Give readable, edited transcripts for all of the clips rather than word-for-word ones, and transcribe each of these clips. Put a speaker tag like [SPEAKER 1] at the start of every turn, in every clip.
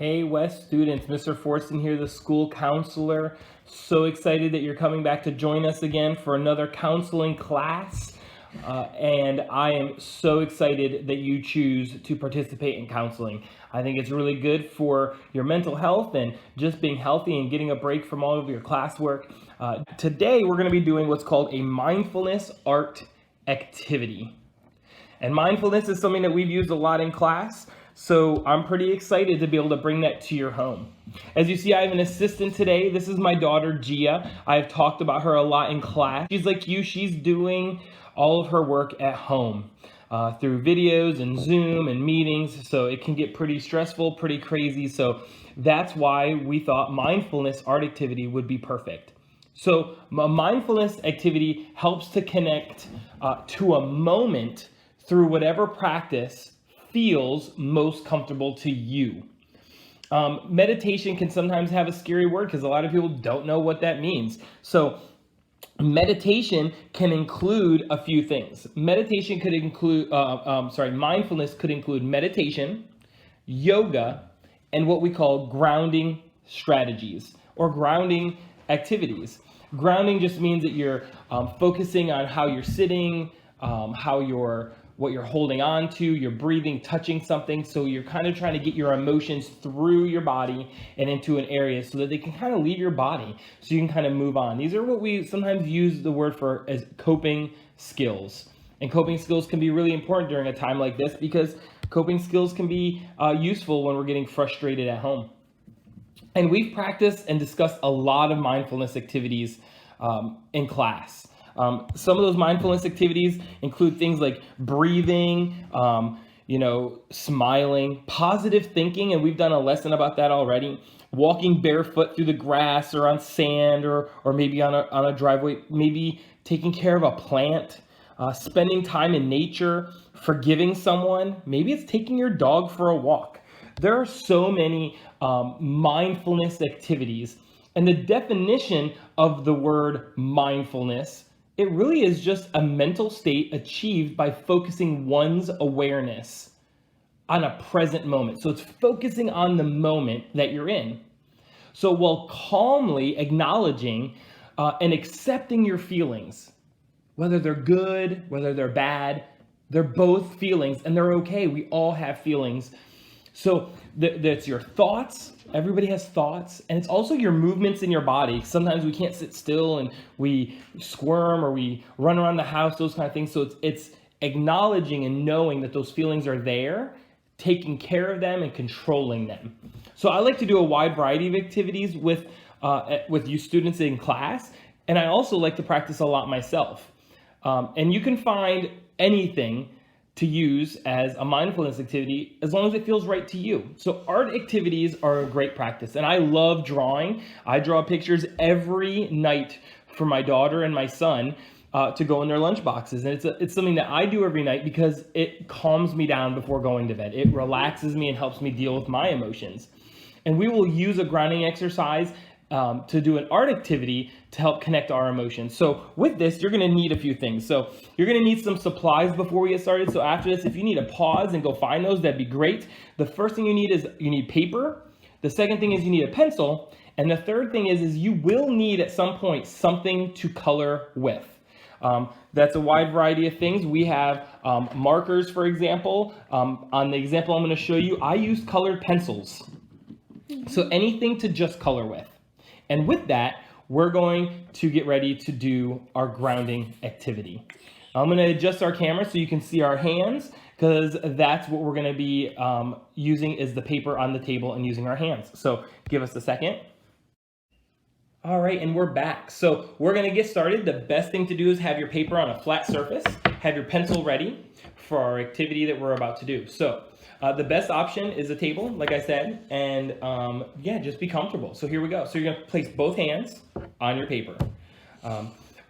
[SPEAKER 1] Hey West students, Mr. Fortson here, the school counselor. So excited that you're coming back to join us again for another counseling class. And I am so excited that you choose to participate in counseling. I think it's really good for your mental health and just being healthy and getting a break from all of your classwork. Today we're going to be doing what's called a mindfulness art activity. And mindfulness is something that we've used a lot in class, so I'm pretty excited to be able to bring that to your home. As you see, I have an assistant today. This is my daughter, Gia. I've talked about her a lot in class. She's like you, she's doing all of her work at home through videos and Zoom and meetings, so it can get pretty stressful, pretty crazy. So that's why we thought mindfulness art activity would be perfect. So a mindfulness activity helps to connect to a moment through whatever practice feels most comfortable to you. Meditation can sometimes have a scary word because a lot of people don't know what that means. So meditation can include a few things. Meditation could include, mindfulness could include meditation, yoga, and what we call grounding strategies or grounding activities. Grounding just means that you're focusing on how you're sitting, what you're holding on to, you're breathing, touching something. So you're kind of trying to get your emotions through your body and into an area so that they can kind of leave your body so you can kind of move on. These are what we sometimes use the word for as coping skills. And coping skills can be really important during a time like this because coping skills can be useful when we're getting frustrated at home. And we've practiced and discussed a lot of mindfulness activities in class. Some of those mindfulness activities include things like breathing, smiling, positive thinking, and we've done a lesson about that already. Walking barefoot through the grass or on sand or maybe on a driveway, maybe taking care of a plant, spending time in nature, forgiving someone. Maybe it's taking your dog for a walk. There are so many mindfulness activities, and the definition of the word mindfulness, it really is just a mental state achieved by focusing one's awareness on a present moment. So it's focusing on the moment that you're in. So while calmly acknowledging and accepting your feelings, whether they're good, whether they're bad, they're both feelings and they're okay. We all have feelings. So that's your thoughts. Everybody has thoughts. And it's also your movements in your body. Sometimes we can't sit still and we squirm or we run around the house, those kind of things. So it's acknowledging and knowing that those feelings are there, taking care of them and controlling them. So I like to do a wide variety of activities with you students in class. And I also like to practice a lot myself. And you can find anything to use as a mindfulness activity as long as it feels right to you. So art activities are a great practice, and I love drawing. I draw pictures every night for my daughter and my son to go in their lunch boxes, and it's something that I do every night because it calms me down before going to bed. It relaxes me and helps me deal with my emotions. And we will use a grounding exercise to do an art activity to help connect our emotions. So with this, you're going to need a few things. So you're going to need some supplies before we get started. So after this, if you need to pause and go find those, that'd be great. The first thing you need is you need paper. The second thing is you need a pencil. And the third thing is you will need at some point something to color with. That's a wide variety of things. We have markers, for example. On the example I'm going to show you, I use colored pencils. So anything to just color with. And with that, we're going to get ready to do our grounding activity. I'm going to adjust our camera so you can see our hands because that's what we're going to be using is the paper on the table and using our hands. So give us a second. All right, and we're back. So we're going to get started. The best thing to do is have your paper on a flat surface, have your pencil ready for our activity that we're about to do. So the best option is a table, like I said, and just be comfortable. So here we go. So you're going to place both hands on your paper.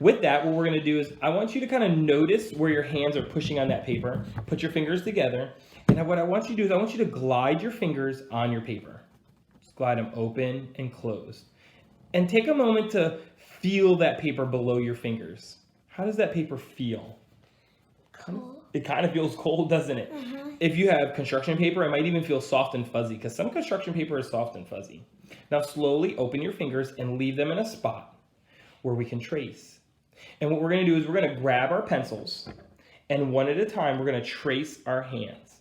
[SPEAKER 1] With that, what we're going to do is I want you to kind of notice where your hands are pushing on that paper. Put your fingers together. And what I want you to do is I want you to glide your fingers on your paper. Just glide them open and closed. And take a moment to feel that paper below your fingers. How does that paper feel?
[SPEAKER 2] Cool.
[SPEAKER 1] It kind of feels cold, doesn't it? If you have construction paper, it might even feel soft and fuzzy because some construction paper is soft and fuzzy. Now slowly open your fingers and leave them in a spot where we can trace. And what we're going to do is we're going to grab our pencils and one at a time we're going to trace our hands.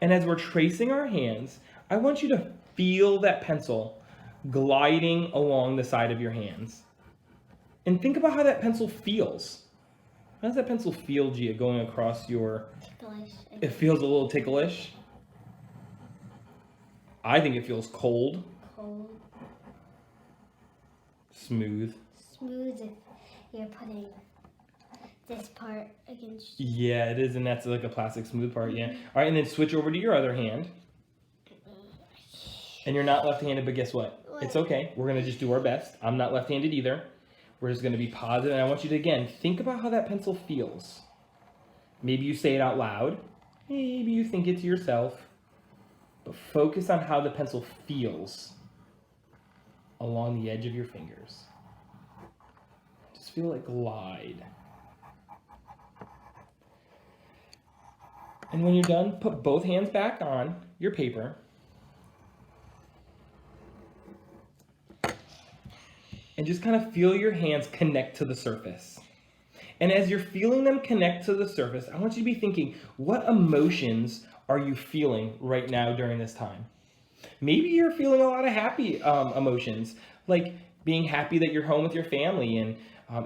[SPEAKER 1] And as we're tracing our hands, I want you to feel that pencil gliding along the side of your hands. And think about how that pencil feels. How does that pencil feel, Gia, going across your...
[SPEAKER 2] Ticklish.
[SPEAKER 1] It feels a little ticklish. I think it feels cold.
[SPEAKER 2] Cold.
[SPEAKER 1] Smooth.
[SPEAKER 2] Smooth if you're putting this part against...
[SPEAKER 1] Yeah, it is, and that's like a plastic smooth part, yeah. All right, and then switch over to your other hand. And you're not left-handed, but guess what? It's okay. We're going to just do our best. I'm not left-handed either. We're just going to be positive, and I want you to, again, think about how that pencil feels. Maybe you say it out loud. Maybe you think it to yourself. But focus on how the pencil feels along the edge of your fingers. Just feel it glide. And when you're done, put both hands back on your paper. And just kind of feel your hands connect to the surface. And as you're feeling them connect to the surface, I want you to be thinking, what emotions are you feeling right now during this time? Maybe you're feeling a lot of happy emotions, like being happy that you're home with your family and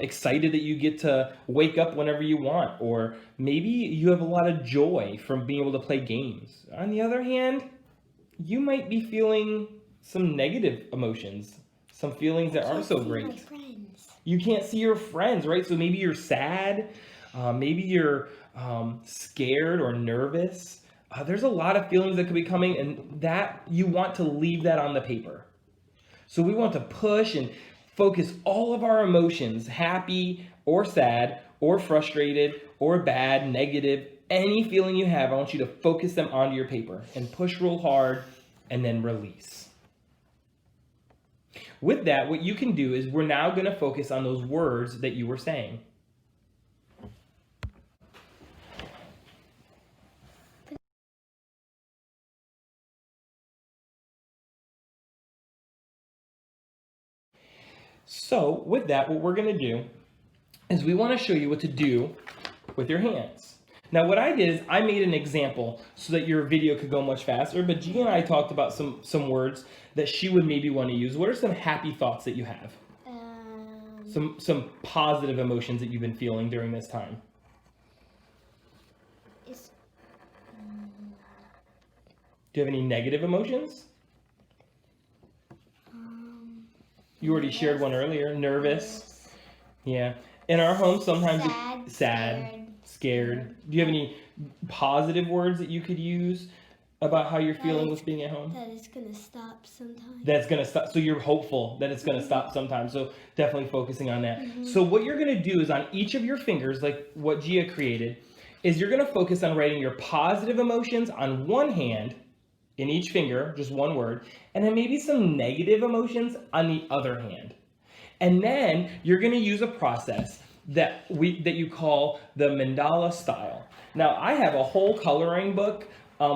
[SPEAKER 1] excited that you get to wake up whenever you want. Or maybe you have a lot of joy from being able to play games. On the other hand, you might be feeling some negative emotions. Some feelings that aren't so great.
[SPEAKER 2] My friends.
[SPEAKER 1] You can't see your friends, right? So maybe you're sad, maybe you're scared or nervous. There's a lot of feelings that could be coming, and that you want to leave that on the paper. So we want to push and focus all of our emotions, happy or sad or frustrated or bad, negative, any feeling you have, I want you to focus them onto your paper and push real hard and then release. With that, what you can do is we're now going to focus on those words that you were saying. So with that, what we're going to do is we want to show you what to do with your hands. Now what I did is I made an example so that your video could go much faster, but Gia and I talked about some words that she would maybe want to use. What are some happy thoughts that you have? Some positive emotions that you've been feeling during this time? Do you have any negative emotions? You already shared one earlier. Nervous. Yeah. In our home, sometimes sad, scared. Do you have any positive words that you could use about how you're feeling with being at home?
[SPEAKER 2] That it's going to stop sometime.
[SPEAKER 1] That's going to stop. So you're hopeful that it's going to stop sometime. So definitely focusing on that. So what you're going to do is on each of your fingers, like what Gia created, is you're going to focus on writing your positive emotions on one hand in each finger, just one word, and then maybe some negative emotions on the other hand. And then you're going to use a process that you call the mandala style. Now, I have a whole coloring book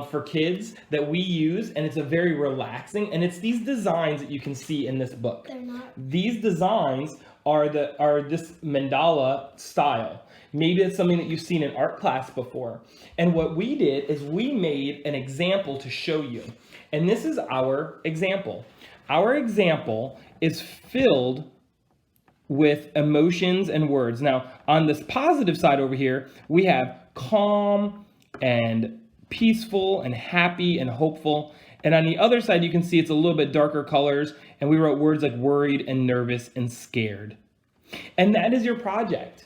[SPEAKER 1] for kids that we use, and it's a very relaxing, and it's these designs that you can see in this book.
[SPEAKER 2] They're not.
[SPEAKER 1] These designs are this mandala style. Maybe it's something that you've seen in art class before. And what we did is we made an example to show you. And this is our example. Our example is filled with emotions and words. Now, on this positive side over here, we have calm and peaceful and happy and hopeful. And on the other side, you can see it's a little bit darker colors, and we wrote words like worried and nervous and scared. And that is your project.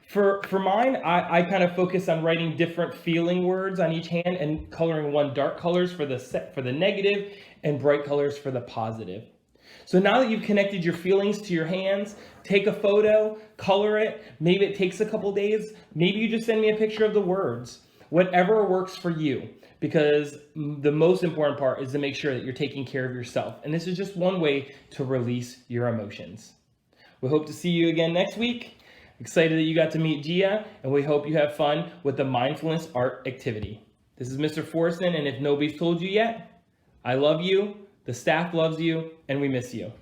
[SPEAKER 1] For mine, I kind of focus on writing different feeling words on each hand and coloring one dark colors for the negative and bright colors for the positive. So now that you've connected your feelings to your hands, take a photo, color it. Maybe it takes a couple days. Maybe you just send me a picture of the words. Whatever works for you, because the most important part is to make sure that you're taking care of yourself. And this is just one way to release your emotions. We hope to see you again next week. Excited that you got to meet Gia, and we hope you have fun with the mindfulness art activity. This is Mr. Forreston, and if nobody's told you yet, I love you, the staff loves you, and we miss you.